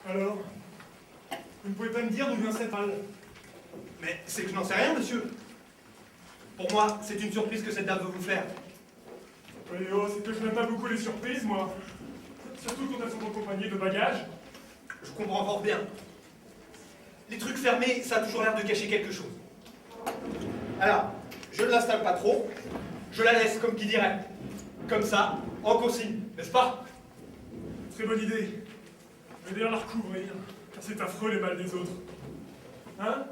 Alors, vous ne pouvez pas me dire d'où vient cette balle? Mais c'est que je n'en sais rien, monsieur. Pour moi, c'est une surprise que cette dame veut vous faire. Oui, oh, c'est que je n'aime pas beaucoup les surprises, moi. Surtout quand elles sont accompagnées de bagages. Je comprends fort bien. Les trucs fermés, ça a toujours l'air de cacher quelque chose. Alors, je ne l'installe pas trop. Je la laisse, comme qui dirait. Comme ça, en consigne, n'est-ce pas? Très bonne idée. Je vais d'ailleurs la recouvrir, car c'est affreux les balles des autres. Hein?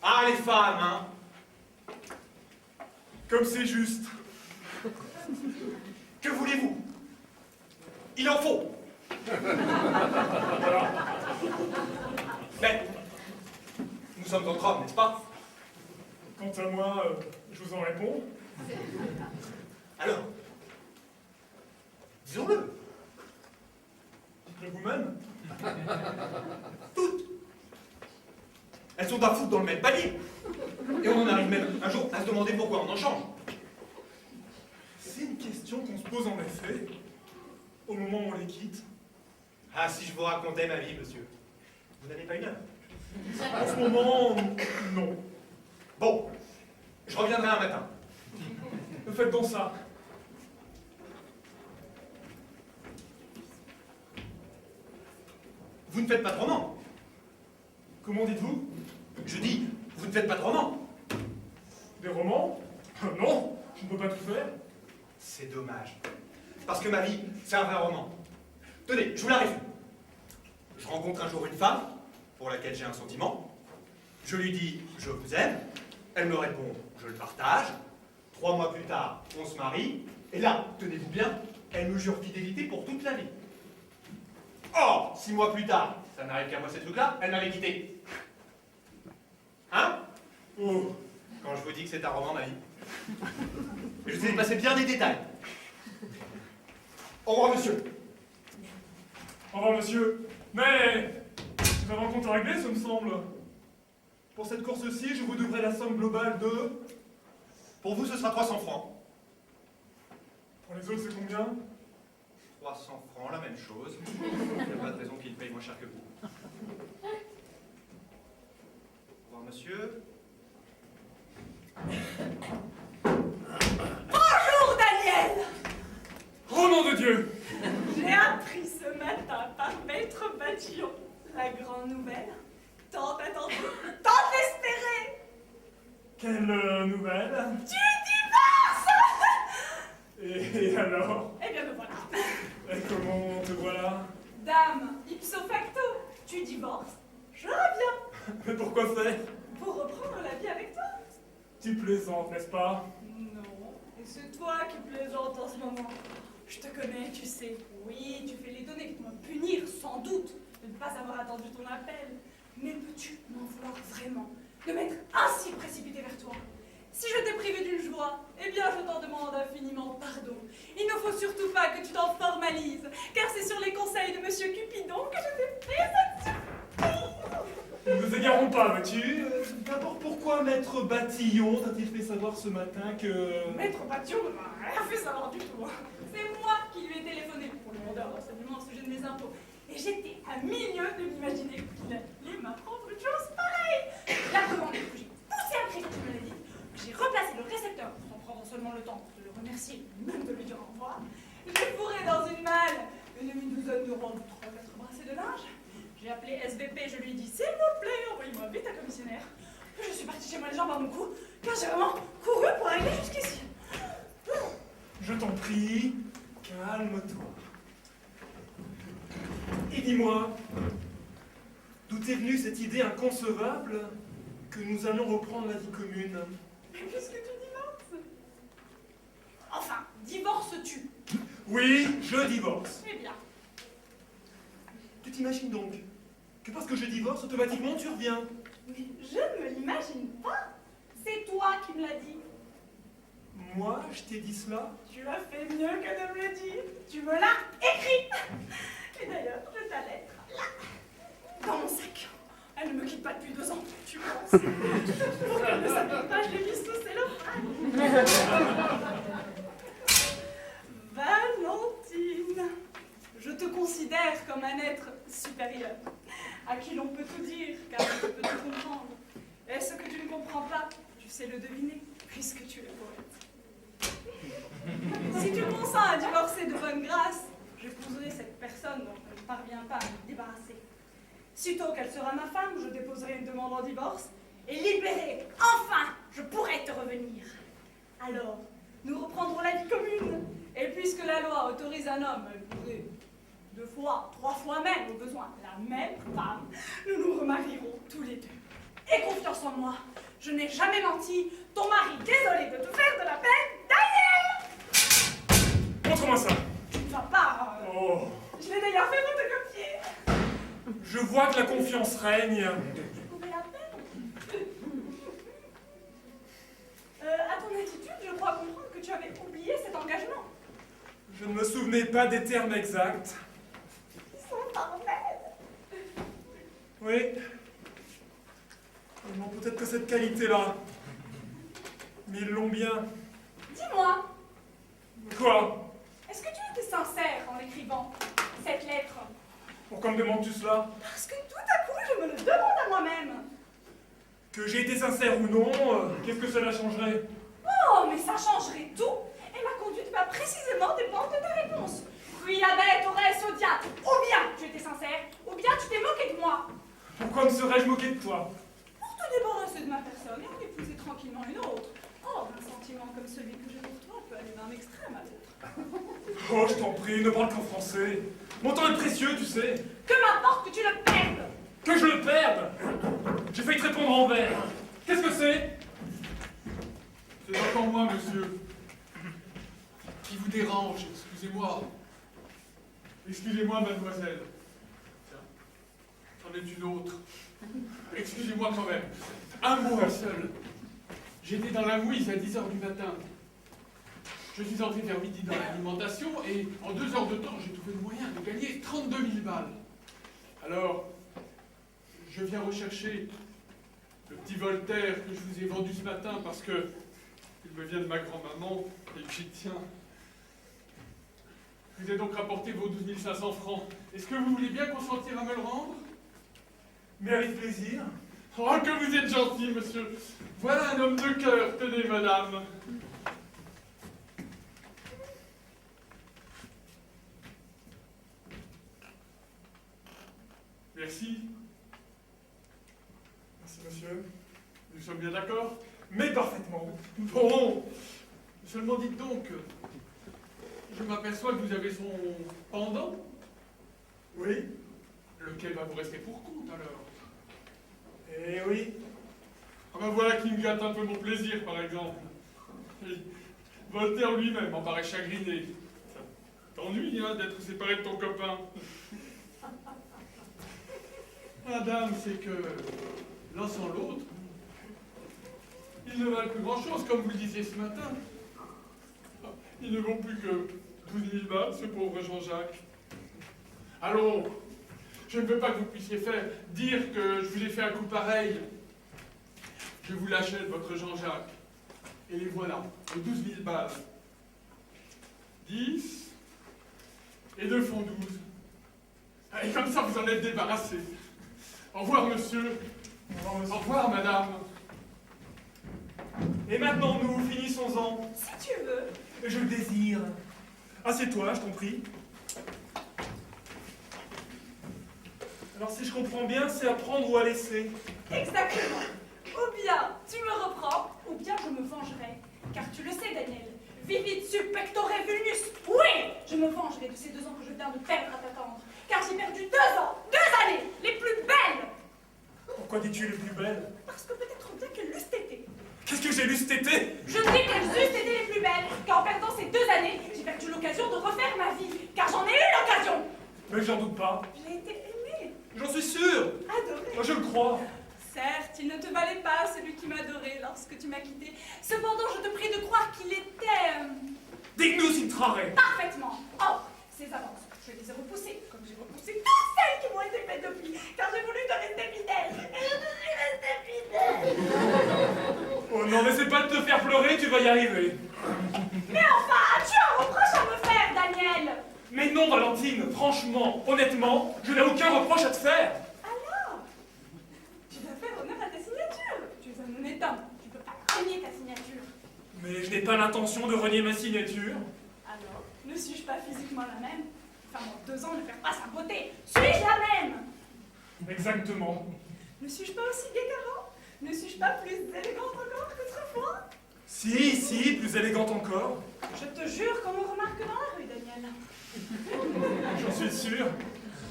Ah, les femmes, hein? Comme c'est juste. Que voulez-vous? Il en faut. Voilà. Mais, nous sommes entre hommes, n'est-ce pas? Quant à moi, je vous en réponds. Alors, disons-le. Dites-le vous-même. Toutes. Elles sont à foutre dans le même panier. Et on en arrive même un jour à se demander pourquoi on en change. C'est une question qu'on se pose en effet, au moment où on les quitte. Ah, si je vous racontais ma vie, monsieur. Vous n'avez pas une heure? En ce moment, non. Bon, je reviendrai un matin. Faites donc ça. Vous ne faites pas de roman. Comment dites-vous? Je dis, vous ne faites pas de roman. Des romans? Non, je ne peux pas tout faire. C'est dommage. Parce que ma vie, c'est un vrai roman. Tenez, je vous la résume. Je rencontre un jour une femme, pour laquelle j'ai un sentiment. Je lui dis, je vous aime. Elle me répond, je le partage. 3 mois plus tard, on se marie. Et là, tenez-vous bien, elle me jure fidélité pour toute la vie. Or, 6 mois plus tard, ça n'arrive qu'à moi ces trucs-là, elle m'avait quitté. Hein? Oh, Quand je vous dis que c'est un roman, ma vie. Et je vous ai passé bien des détails. Au revoir, monsieur. au revoir, monsieur. Mais, c'est un rencontre à régler, ce me semble. Pour cette course-ci, je vous devrai la somme globale de... Pour vous, ce sera 300 francs. Pour les autres, c'est combien? 300 francs, la même chose. Il n'y a pas de raison qu'il paye moins cher que vous. Au revoir, monsieur. Bonjour Daniel! Oh nom de Dieu! J'ai appris ce matin par Maître Batillon la grande nouvelle, tant attendue, tant espérée. Quelle nouvelle? Tu divorces! Et alors? Eh bien me voilà. Et comment te voilà? Dame, ipso facto, tu divorces, je reviens Mais pourquoi faire? pour reprendre la vie avec toi. Tu plaisantes, n'est-ce pas? Non, et c'est toi qui plaisantes en ce moment. Je te connais, tu sais. Oui, tu fais l'étonner pour me punir, sans doute, de ne pas avoir attendu ton appel. Mais peux-tu m'en vouloir vraiment, de m'être ainsi précipité vers toi? Si je t'ai privé d'une joie, eh bien je t'en demande infiniment pardon. Il ne faut surtout pas que tu t'en formalises, car c'est sur les conseils de Monsieur Cupidon que je t'ai fait cette surprise. Nous ne nous égarons pas, vois-tu? D'abord, pourquoi Maître Batillon t'a-t-il fait savoir ce matin que... Maître Batillon ne m'a rien fait savoir du tout. C'est moi qui lui ai téléphoné pour lui demander un renseignement au sujet de mes impôts. Et j'étais à milieu de m'imaginer qu'il allait m'apprendre une chose pareille. La commande que j'ai poussée après quand tu me l'as dit. J'ai replacé le récepteur pour en prendre seulement le temps de le remercier, même de lui dire au revoir. J'ai fourré dans une malle une demi-douzaine de rangs de 3-4 brassées de linge. J'ai appelé SVP, je lui ai dit s'il vous plaît, envoyez-moi vite un commissionnaire. Je suis partie chez moi les jambes à mon cou, car j'ai vraiment couru pour arriver jusqu'ici. Je t'en prie, calme-toi. Et dis-moi, d'où est venue cette idée inconcevable que nous allions reprendre la vie commune? Mais puisque tu divorces. Enfin, divorces-tu? Oui, je divorce. Eh bien, Tu t'imagines donc que parce que je divorce, automatiquement tu reviens? mais je ne me l'imagine pas. C'est toi qui me l'as dit. Moi, je t'ai dit cela? Tu as fait mieux que de me le dire. Tu me l'as écrit. Et d'ailleurs, j'ai ta lettre là, dans mon sac. Elle ne me quitte pas depuis 2 ans, tu penses? Pour qu'elle ne s'abîme pas, je l'ai mise sous cellophane. Valentine, Tu sais le deviner, puisque tu es poète. Si tu consens à divorcer de bonne grâce, j'épouserai cette personne dont je ne parviens pas à me débarrasser. Sitôt qu'elle sera ma femme, je déposerai une demande en divorce, et libérée, enfin, je pourrai te revenir. Alors, nous reprendrons la vie commune, et puisque la loi autorise un homme à épouser 2 fois, 3 fois même, au besoin, la même femme, nous nous remarierons tous les deux. Aie confiance en moi, je n'ai jamais menti. Ton mari, désolé de te faire de la peine, Daniel! Montre-moi ça. Tu ne vas pas... Oh. Je l'ai d'ailleurs fait photocopier. Je vois que la confiance règne. Tu trouvais la peine? À ton attitude, je crois comprendre que tu avais oublié cet engagement. Je ne me souvenais pas des termes exacts. Ils sont parfaits. Oui. Ils n'ont peut-être que cette qualité-là. Mais ils l'ont bien. Dis-moi, Quoi? est-ce que tu étais sincère en écrivant cette lettre? Pourquoi me demandes-tu cela? Parce que tout à coup, je me le demande à moi-même. Que j'ai été sincère ou non, qu'est-ce que cela changerait? Oh, mais ça changerait tout. Et ma conduite va précisément dépendre de ta réponse. Puis la bête aurait Odia. Ou bien tu étais sincère, ou bien tu t'es moqué de moi. Pourquoi me serais-je moqué de toi? Pour te débarrasser de ma personne et en épouser tranquillement une autre. Oh, un sentiment comme celui que j'ai pour toi peut aller d'un extrême à l'autre. Oh, je t'en prie, ne parle qu'en français. Mon temps est précieux, tu sais. Que m'importe que tu le perdes. Que je le perde. J'ai failli te répondre en vers. Qu'est-ce que c'est? C'est encore moi, monsieur. Qui vous dérange? Excusez-moi. Excusez-moi, mademoiselle. Tiens, c'en est une autre. Excusez-moi quand même. Un mot, un seul. J'étais dans la mouise à 10h du matin. Je suis entré vers midi dans l'alimentation et en 2 heures de temps, j'ai trouvé le moyen de gagner 32 000 balles. Alors, je viens rechercher le petit Voltaire que je vous ai vendu ce matin parce que il me vient de ma grand-maman et que j'y tiens. Je vous ai donc rapporté vos 12 500 francs. Est-ce que vous voulez bien consentir à me le rendre? Mais avec plaisir. Oh, que vous êtes gentil, monsieur. Voilà un homme de cœur. Tenez, madame. Merci. Merci, monsieur. Nous sommes bien d'accord? Mais parfaitement. Bon. Seulement dites donc, je m'aperçois que vous avez son pendant. Oui. Lequel va vous rester pour compte, alors? Eh oui. Ah ben voilà qui me gâte un peu mon plaisir, par exemple. Et Voltaire lui-même en paraît chagriné. Ça t'ennuie, hein, d'être séparé de ton copain. Madame, c'est que l'un sans l'autre, ils ne valent plus grand-chose, comme vous le disiez ce matin. Ils ne vont plus que 12 000 balles, ce pauvre Jean-Jacques. Allons, je ne veux pas que vous puissiez dire que je vous ai fait un coup pareil. Je vous l'achète, votre Jean-Jacques. Et les voilà, aux 12 000 balles. 10, et 2 font 12. Et comme ça, vous en êtes débarrassé. Au revoir, monsieur. Au revoir, monsieur. Au revoir, madame. Et maintenant, nous finissons-en. Si tu veux. Je le désire. Assieds-toi, je t'en prie. Alors, si je comprends bien, c'est à prendre ou à laisser. Exactement. Ou bien tu me reprends, ou bien je me vengerai. Car tu le sais, Daniel, vivit sub pectore vulnus. Oui, je me vengerai de ces 2 ans que je viens de perdre à t'attendre. Car j'ai perdu 2 ans, 2 années, les plus belles. Pourquoi dis-tu les plus belles? Parce que peut-être bien qu'elles l'eussent été. Qu'est-ce que j'ai lu cet été? Je dis qu'elles eussent été les plus belles, car en perdant ces 2 années, j'ai perdu l'occasion de refaire ma vie. Car j'en ai eu l'occasion. Mais j'en doute pas. J'ai été aimée, J'en suis sûr. adorée. Moi, je le crois. Certes, il ne te valait pas celui qui m'adorait lorsque tu m'as quitté. Cependant, je te prie de croire qu'il était Dignus intrare. parfaitement. Or, ces avances, je les ai repoussées, comme j'ai repoussé toutes celles qui m'ont été faites depuis, car j'ai voulu te rester fidèle. Et je te suis restée fidèle. Oh non, mais c'est pas de te faire pleurer, tu vas y arriver. Mais enfin, as-tu un reproche à me faire, Daniel? Mais non, Valentine, franchement, honnêtement, je n'ai aucun reproche à te faire. Alors, tu dois faire honneur à ta signature. Tu es un honnête homme. Tu peux pas renier ta signature. Mais je n'ai pas l'intention de renier ma signature. Alors, ne suis-je pas physiquement la même? Enfin, en 2 ans ne perd pas sa beauté. Suis-je la même? Exactement. Ne suis-je pas aussi gaie qu'avant? Ne suis-je pas plus élégante encore qu'autrefois? Si, plus élégante encore. Je te jure qu'on me remarque dans la rue, Daniel. J'en suis sûr.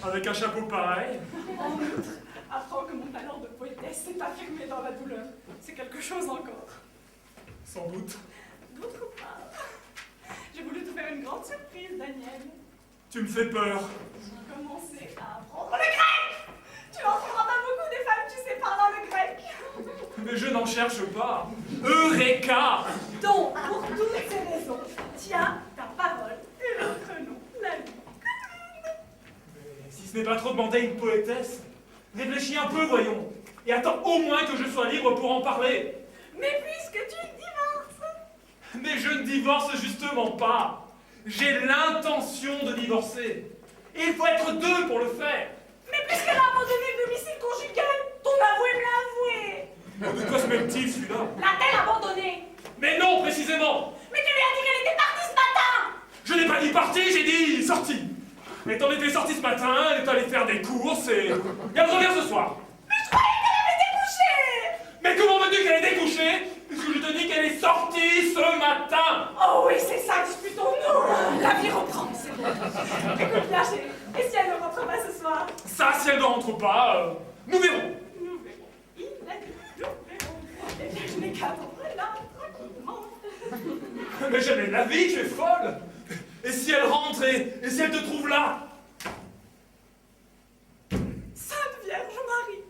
Avec un chapeau pareil. En outre, apprends que mon talent de poétesse s'est affirmé dans la douleur. C'est quelque chose encore. Sans doute. D'autre part, j'ai voulu te faire une grande surprise, Daniel. Tu me fais peur. J'ai commencé à apprendre le grec. Tu en trouveras pas beaucoup des femmes, tu sais, parlant le grec. Mais je n'en cherche pas. Eureka! Donc, pour toutes ces raisons, tiens ta parole et notre nom, la vie. Mais si ce n'est pas trop demander une poétesse, réfléchis un peu, voyons. Et attends au moins que je sois libre pour en parler. Mais puisque tu divorces. Mais je ne divorce justement pas. J'ai l'intention de divorcer. Et il faut être 2 pour le faire. Mais puisqu'elle a abandonné le domicile conjugal, ton avoué me l'a avoué. De quoi se mêle-t-il, celui-là? L'a-t-elle abandonné? Mais non, précisément. Mais tu lui as dit qu'elle était partie ce matin. Je n'ai pas dit partie, j'ai dit sortie. Elle en était sortie ce matin, elle est allée faire des courses et elle revient ce soir. Mais je croyais qu'elle avait découché. Mais comment veux-tu qu'elle ait découché? Puisque je te dis qu'elle est sortie ce matin. Oh oui, c'est ça, disputons-nous. La vie reprend, c'est bon. Écoute bien, chérie, et si elle ne rentre pas ce soir? Ça, si elle ne rentre pas, nous verrons. Nous verrons. Il a dit, nous verrons. Eh bien, je n'ai qu'à attendre là, tranquillement. Mais jamais de la vie, tu es folle. Et si elle rentre et si elle te trouve là? Sainte Vierge Marie,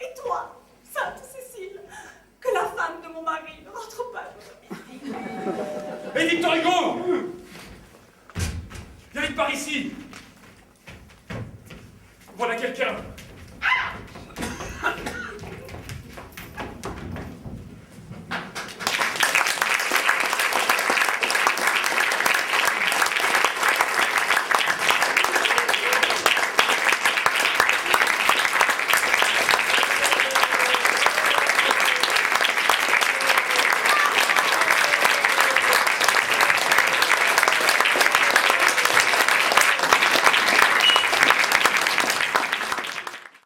et toi, Sainte Cécile, que la femme de mon mari ne rentre pas. Et Victor Hugo! Viens vite par ici. Voilà quelqu'un.